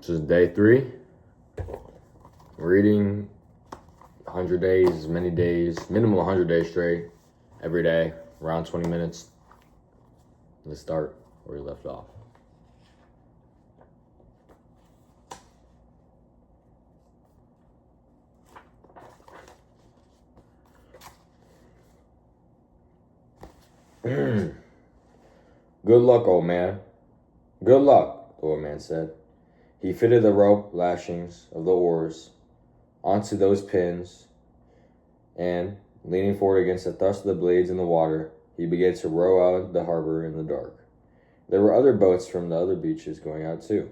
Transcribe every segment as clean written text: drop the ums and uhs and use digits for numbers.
This is day 3. Reading 100 days, many days, minimum 100 days straight, every day, around 20 minutes. Let's start where we left off. Good luck, old man. Good luck, the old man said. He fitted the rope lashings of the oars onto those pins, and, leaning forward against the thrust of the blades in the water, he began to row out the harbor in the dark. There were other boats from the other beaches going out too.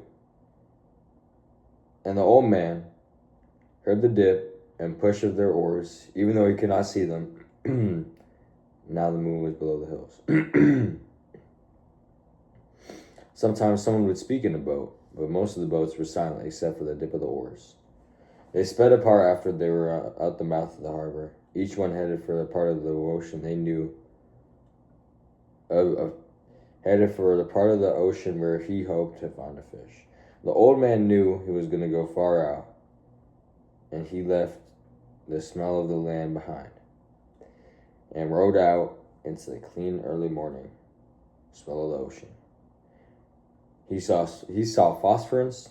And the old man heard the dip and push of their oars, even though he could not see them. Now the moon was below the hills. Sometimes someone would speak in the boat, but most of the boats were silent except for the dip of the oars. They sped apart after they were out the mouth of the harbor, each one headed for the part of the ocean they knew headed for the part of the ocean where he hoped to find a fish. The old man knew he was going to go far out, and he left the smell of the land behind and rode out into the clean early morning smell of the ocean. He saw phosphorescence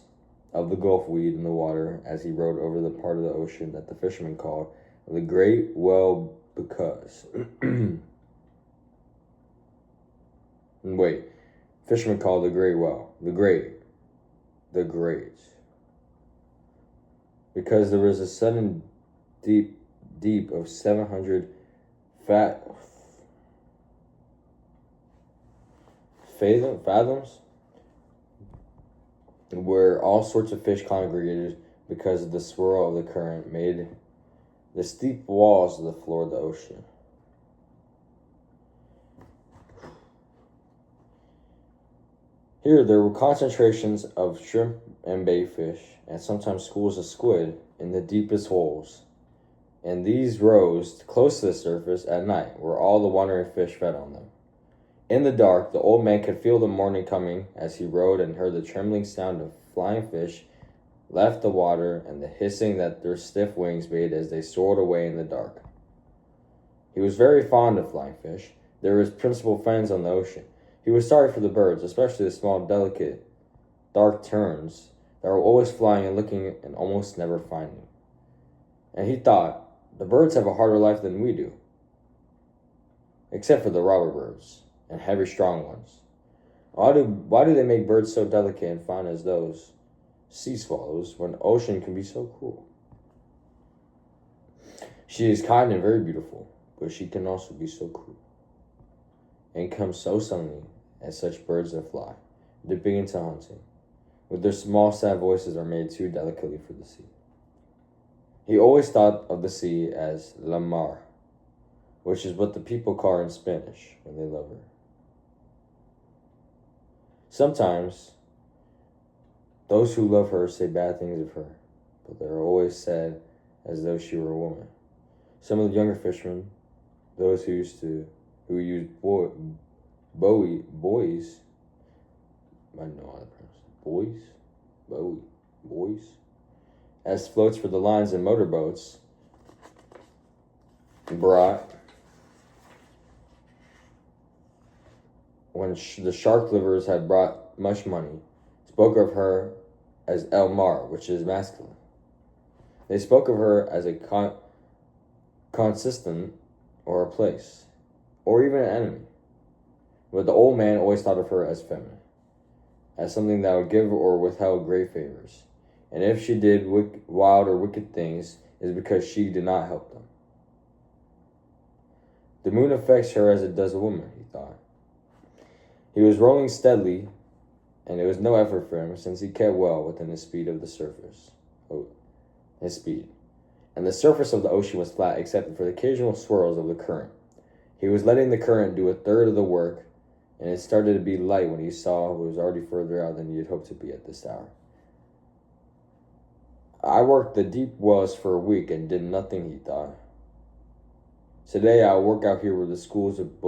of the gulf weed in the water as he rode over the part of the ocean that the fishermen called the Great Well because. Fishermen called the Great Well. The Great. Because there was a sudden deep of 700 fathoms, where all sorts of fish congregated because of the swirl of the current made the steep walls of the floor of the ocean. Here there were concentrations of shrimp and bayfish, and sometimes schools of squid in the deepest holes. And these rose close to the surface at night, where all the wandering fish fed on them. In the dark, the old man could feel the morning coming as he rode and heard the trembling sound of flying fish left the water and the hissing that their stiff wings made as they soared away in the dark. He was very fond of flying fish. They were his principal friends on the ocean. He was sorry for the birds, especially the small, delicate, dark terns that were always flying and looking and almost never finding. And he thought, the birds have a harder life than we do, except for the robber birds and heavy, strong ones. Why do they make birds so delicate and fine as those sea swallows when the ocean can be so cruel? She is kind and very beautiful, but she can also be so cruel, and come so suddenly as such birds that fly, dipping into hunting, with their small, sad voices are made too delicately for the sea. He always thought of the sea as la mar, which is what the people call her in Spanish when they love her. Sometimes, those who love her say bad things of her, but they are always said as though she were a woman. Some of the younger fishermen, those who used buoys, I don't know how to pronounce it, boys, as floats for the lines and motorboats, brought when the shark livers had brought much money, spoke of her as El Mar, which is masculine. They spoke of her as a consistent or a place, or even an enemy. But the old man always thought of her as feminine, as something that would give or withheld great favors. And if she did wild or wicked things, it is because she did not help them. The moon affects her as it does a woman, he thought. He was rolling steadily, and it was no effort for him, since he kept well within the speed of the surface. His speed. And the surface of the ocean was flat, except for the occasional swirls of the current. He was letting the current do a third of the work, and it started to be light when he saw it was already further out than he had hoped to be at this hour. I worked the deep wells for a week and did nothing, he thought. Today I'll work out here where the schools of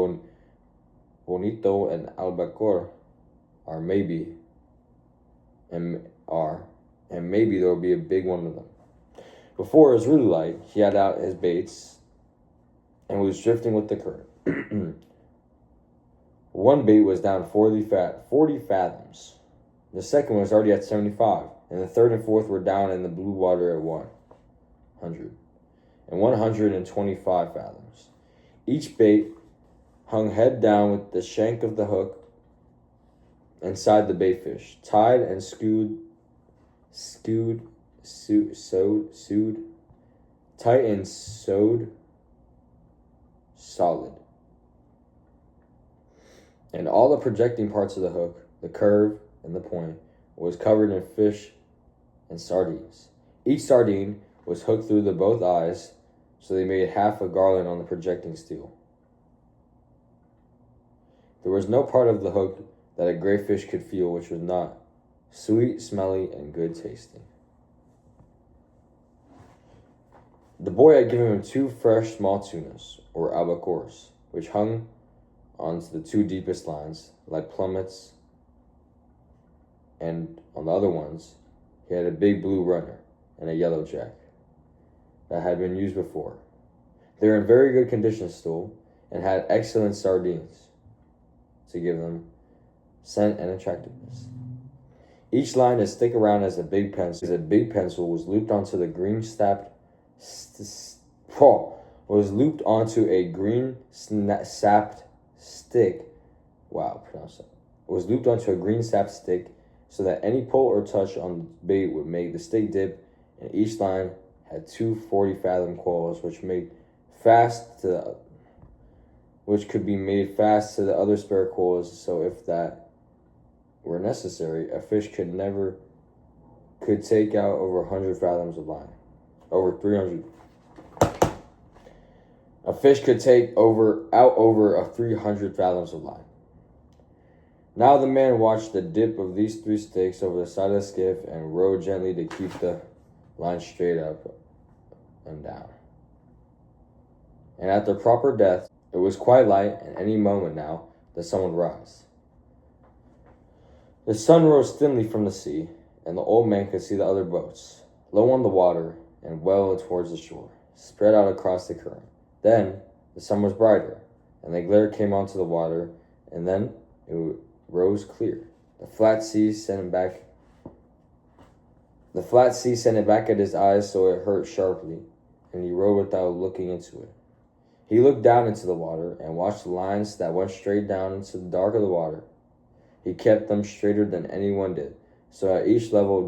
Bonito and Albacore are and maybe there would be a big one of them. Before it was really light, he had out his baits and was drifting with the current. One bait was down 40 fathoms. The second was already at 75, and the third and fourth were down in the blue water at 100 and 125 fathoms. Each bait hung head down with the shank of the hook inside the bait fish, tied and sewed, tight and sewed solid. And all the projecting parts of the hook, the curve, and the point, was covered in fish and sardines. Each sardine was hooked through both eyes, so they made half a garland on the projecting steel. There was no part of the hook that a gray fish could feel which was not sweet, smelly, and good tasting. The boy had given him 2 fresh small tunas, or albacores, which hung onto the 2 deepest lines, like plummets, and on the other ones, he had a big blue runner and a yellow jack that had been used before. They were in very good condition still, and had excellent sardines to give them scent and attractiveness. Each line is thick around as a big pencil. A big pencil was looped onto the green sapped stick. Wow, pronounce that. Was looped onto a green sapped stick, so that any pull or touch on the bait would make the stick dip, and each line had 2 40-fathom coils, which could be made fast to the other spare coils. So if that were necessary, a fish could take out over 100 fathoms of line, over 300. A fish could take over 300 fathoms of line. Now the man watched the dip of these 3 sticks over the side of the skiff and rowed gently to keep the line straight up and down. And at their proper depth, it was quite light, and any moment now the sun would rise. The sun rose thinly from the sea, and the old man could see the other boats, low on the water and well towards the shore, spread out across the current. Then the sun was brighter, and the glare came onto the water, and then it rose clear. The flat sea sent it back at his eyes, so it hurt sharply, and he rowed without looking into it. He looked down into the water and watched the lines that went straight down into the dark of the water. He kept them straighter than anyone did, so that at each level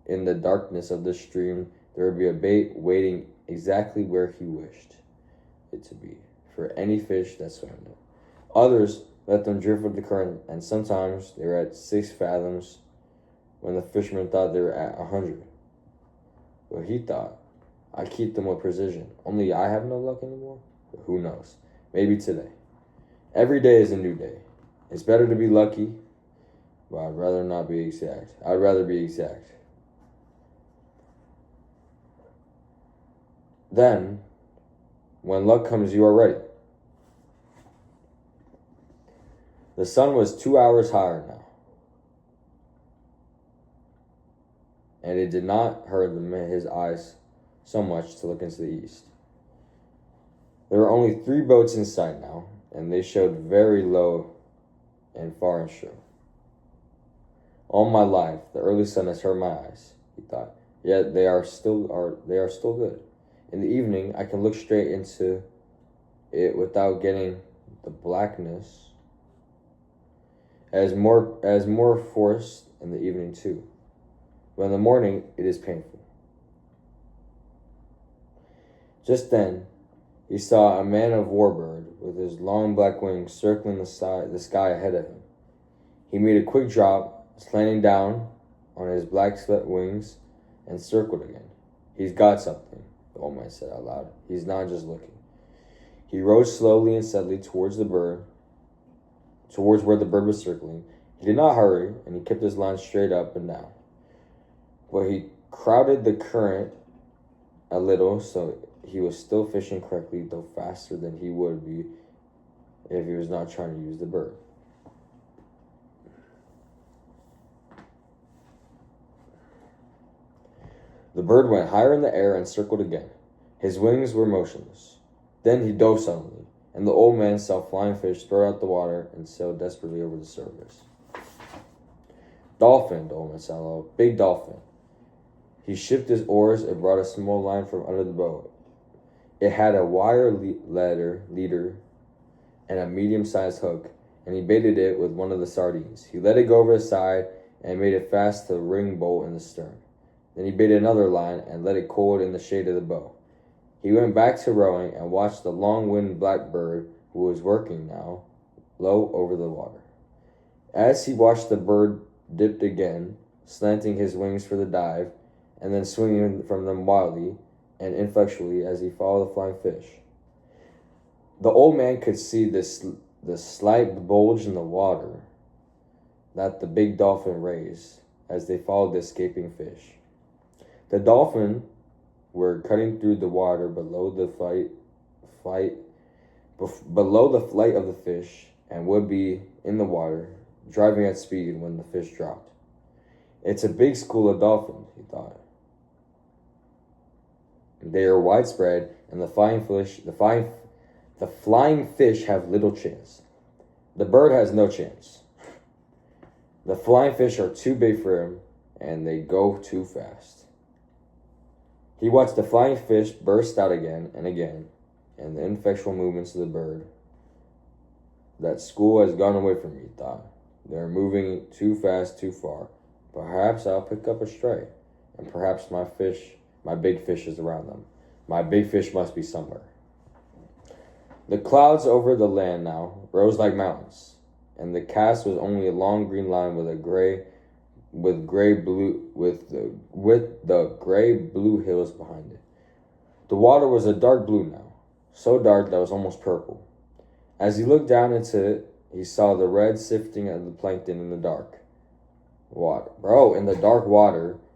in the darkness of the stream there would be a bait waiting exactly where he wished it to be, for any fish that swam there. Others let them drift with the current, and sometimes they were at 6 fathoms when the fisherman thought they were at 100. But he thought, I keep them with precision. Only I have no luck anymore? But who knows? Maybe today. Every day is a new day. It's better to be lucky, but I'd rather be exact. Then, when luck comes, you are ready. The sun was 2 hours higher now, and it did not hurt his eyes so much to look into the east. There were only 3 boats in sight now, and they showed very low and far in shore. All my life, the early sun has hurt my eyes, he thought. Yet they are still good. In the evening, I can look straight into it without getting the blackness. As more force in the evening too. But in the morning, it is painful. Just then, he saw a man of war bird with his long black wings circling the sky ahead of him. He made a quick drop, slanting down on his black slit wings, and circled again. He's got something, the old man said out loud. He's not just looking. He rose slowly and steadily towards where the bird was circling. He did not hurry, and he kept his line straight up and down. But he crowded the current a little, so he was still fishing correctly, though faster than he would be if he was not trying to use the bird. The bird went higher in the air and circled again. His wings were motionless. Then he dove suddenly, and the old man saw flying fish throw out the water and sail desperately over the surface. Dolphin, the old man said aloud. Big dolphin. He shipped his oars and brought a small line from under the boat. It had a wire leader and a medium-sized hook, and he baited it with one of the sardines. He let it go over the side and made it fast to the ring bolt in the stern. Then he baited another line and let it coiled in the shade of the bow. He went back to rowing and watched the long-winged blackbird, who was working now, low over the water. As he watched, the bird dipped again, slanting his wings for the dive, and then swinging from them wildly and ineffectually as he followed the flying fish. The old man could see the slight bulge in the water that the big dolphin raised as they followed the escaping fish. The dolphin were cutting through the water below the flight of the fish and would be in the water, driving at speed when the fish dropped. It's a big school of dolphins, he thought. They are widespread, and the flying fish have little chance. The bird has no chance. The flying fish are too big for him, and they go too fast. He watched the flying fish burst out again, and the ineffectual movements of the bird. That school has gone away from me, he thought. They're moving too fast, too far. Perhaps I'll pick up a stray, and perhaps my big fish is around them. My big fish must be somewhere. The clouds over the land now rose like mountains, and the cast was only a long green line with the gray blue hills behind it. The water was a dark blue now, so dark that it was almost purple. As he looked down into it, he saw the red sifting of the plankton in the dark water,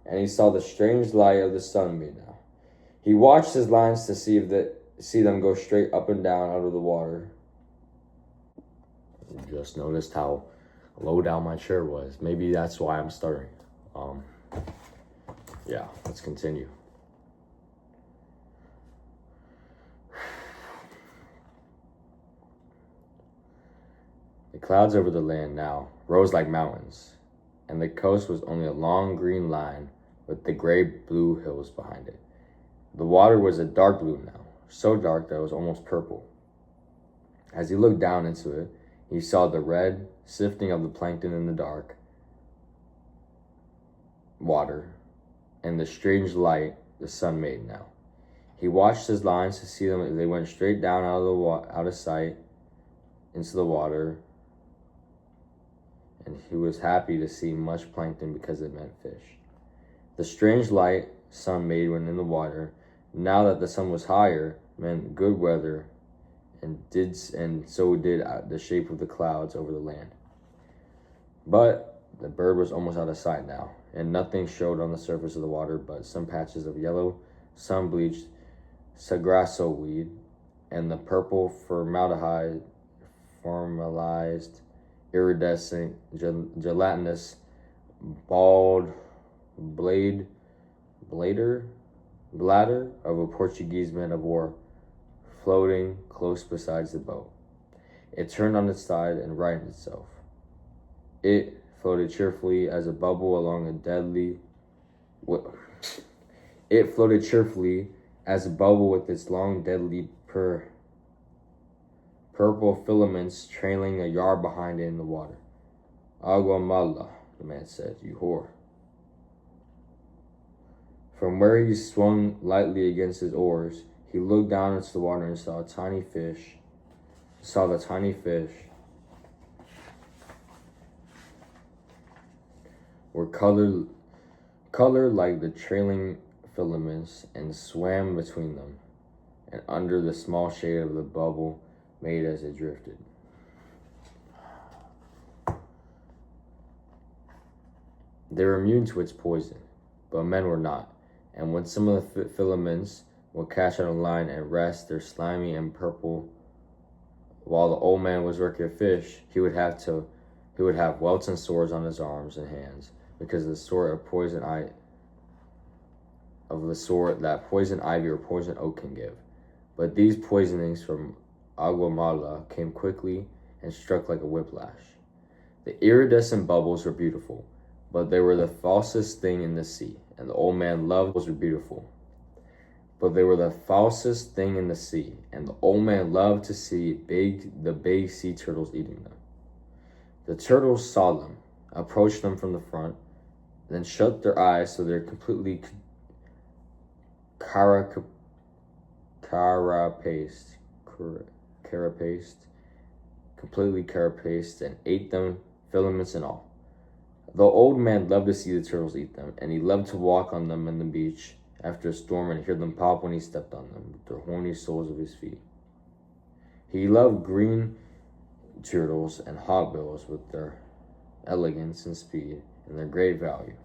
and he saw the strange light of the sun made now. He watched his lines to see them go straight up and down out of the water. Just noticed how low down my chair was. Maybe that's why I'm stuttering. Yeah, let's continue. The clouds over the land now rose like mountains, and the coast was only a long green line with the gray-blue hills behind it. The water was a dark blue now, so dark that it was almost purple. As he looked down into it, he saw the red sifting of the plankton in the dark water and the strange light the sun made now. He watched his lines to see them as they went straight down out of sight into the water, and he was happy to see much plankton because it meant fish. The strange light sun made when in the water, now that the sun was higher, meant good weather, and so did the shape of the clouds over the land. But the bird was almost out of sight now, and nothing showed on the surface of the water but some patches of yellow, sun-bleached sagrasso weed, and the purple formalized, iridescent, gelatinous, bald bladder of a Portuguese man of war floating close beside the boat. It turned on its side and righted itself. It floated cheerfully as a bubble with its long, deadly purple filaments trailing a yard behind it in the water. Agua mala, the man said, you whore. From where he swung lightly against his oars, he looked down into the water and saw the tiny fish were colored like the trailing filaments and swam between them and under the small shade of the bubble made as it drifted. They were immune to its poison, but men were not, and when some of the filaments would catch on a line and rest, they're slimy and purple. While the old man was working a fish, he would have welts and sores on his arms and hands because of the sort of of the sort that poison ivy or poison oak can give. But these poisonings from Aguamala came quickly and struck like a whiplash. The iridescent bubbles were beautiful, but they were the falsest thing in the sea, and the old man loved those were beautiful. But they were the falsest thing in the sea, and the old man loved to see the big sea turtles eating them. The turtles saw them, approached them from the front, then shut their eyes so they're completely carapaced, and ate them, filaments and all. The old man loved to see the turtles eat them, and he loved to walk on them on the beach after a storm and hear them pop when he stepped on them with their horny soles of his feet. He loved green turtles and hawkbills with their elegance and speed and their great value.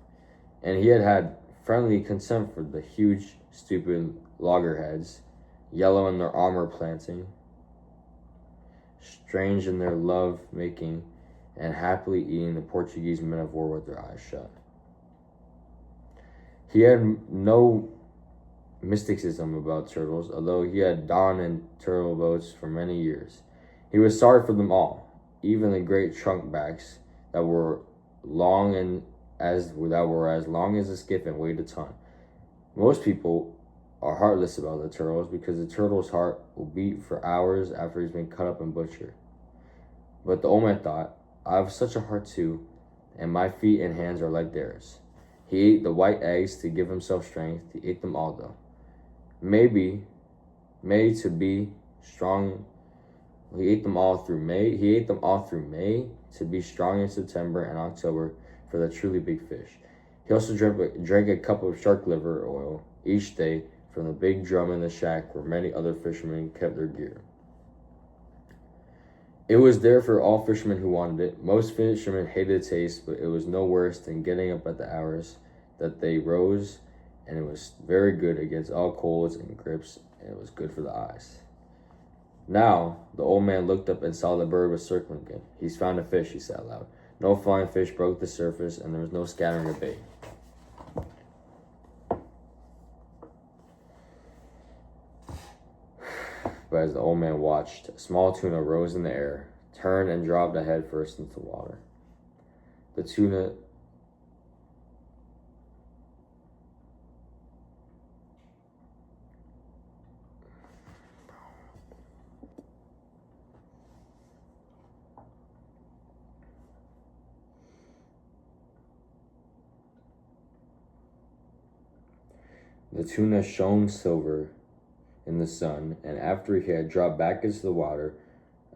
And he had friendly contempt for the huge, stupid loggerheads, yellow in their armor planting, strange in their love-making, and happily eating the Portuguese men of war with their eyes shut. He had no mysticism about turtles, although he had donned in turtle boats for many years. He was sorry for them all, even the great trunkbacks that were as long as a skiff and weighed a ton. Most people are heartless about the turtles because the turtle's heart will beat for hours after he's been cut up and butchered. But the old man thought, I have such a heart too, and my feet and hands are like theirs. He ate the white eggs to give himself strength. He ate them all, though. He ate them all through May to be strong in September and October for the truly big fish. He also drank a cup of shark liver oil each day from the big drum in the shack where many other fishermen kept their gear. It was there for all fishermen who wanted it. Most fishermen hated the taste, but it was no worse than getting up at the hours that they rose, and it was very good against all colds and grips, and it was good for the eyes. Now, the old man looked up and saw the bird was circling again. He's found a fish, he said aloud. No flying fish broke the surface, and there was no scattering of bait. But as the old man watched, a small tuna rose in the air, turned and dropped head first into the water. The tuna shone silver in the sun, and after he had dropped back into the water,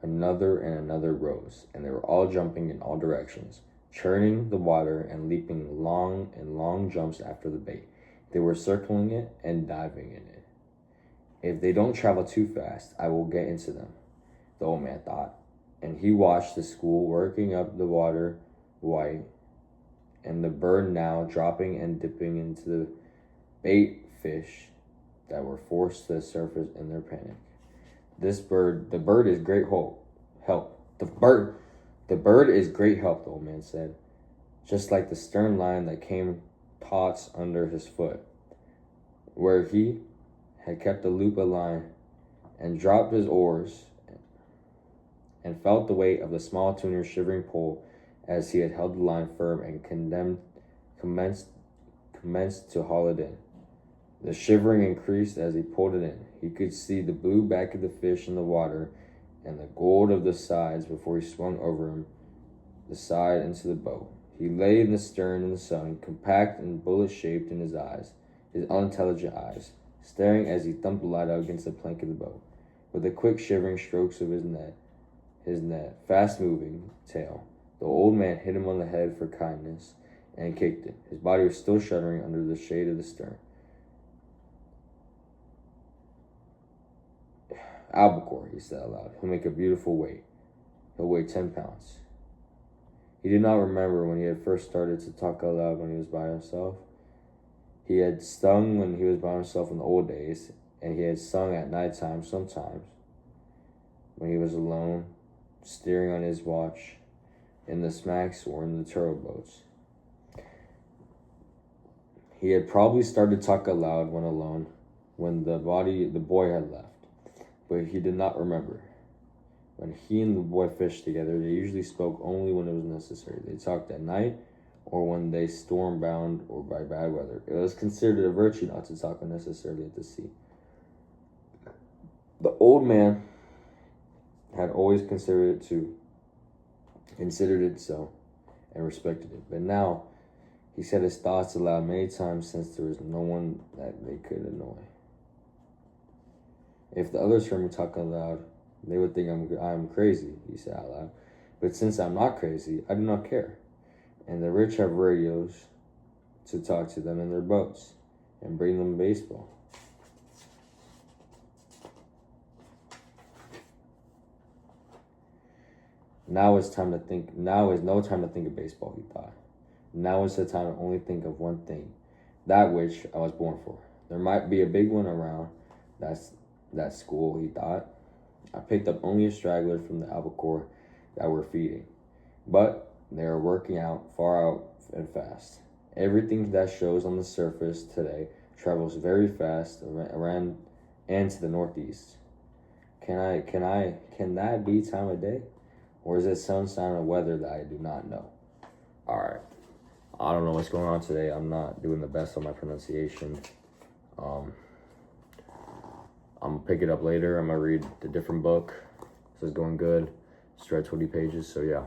another and another rose, and they were all jumping in all directions, churning the water and leaping long jumps after the bait. They were circling it and diving in it. If they don't travel too fast, I will get into them, the old man thought, and he watched the school working up the water white, and the bird now dropping and dipping into the bait fish that were forced to the surface in their panic. The bird is great help. The bird is great help, the old man said, just like the stern line that came taut under his foot, where he had kept a loop of line and dropped his oars and felt the weight of the small tuner's shivering pull as he had held the line firm and commenced to haul it in. The shivering increased as he pulled it in. He could see the blue back of the fish in the water and the gold of the sides before he swung over him the side into the boat. He lay in the stern in the sun, compact and bullet-shaped in his unintelligent eyes, staring as he thumped the light out against the plank of the boat. With the quick shivering strokes of his net, fast-moving tail, the old man hit him on the head for kindness and kicked it. His body was still shuddering under the shade of the stern. Albacore, he said aloud. He'll make a beautiful weight. He'll weigh 10 pounds. He did not remember when he had first started to talk aloud when he was by himself. He had sung when he was by himself in the old days, and he had sung at night time sometimes when he was alone, steering on his watch in the smacks or in the turtle boats. He had probably started to talk aloud when alone, when the boy had left, but he did not remember. When he and the boy fished together, they usually spoke only when it was necessary. They talked at night or when they storm-bound or by bad weather. It was considered a virtue not to talk unnecessarily at the sea. The old man had always considered it so, and respected it. But now, he said his thoughts aloud many times since there was no one that they could annoy. If the others heard me talk aloud, they would think I'm crazy, he said out loud. But since I'm not crazy, I do not care. And the rich have radios to talk to them in their boats and bring them baseball. Now is no time to think of baseball, he thought. Now is the time to only think of one thing, that which I was born for. There might be a big one around that school, he thought. I picked up only a straggler from the albacore that were feeding, but they are working far out and fast. Everything that shows on the surface today travels very fast around and to the northeast. Can that be time of day? Or is it some sign of weather that I do not know? Alright. I don't know what's going on today. I'm not doing the best on my pronunciation. I'm gonna pick it up later. I'm gonna read the different book. This is going good. It's read 20 pages, so yeah.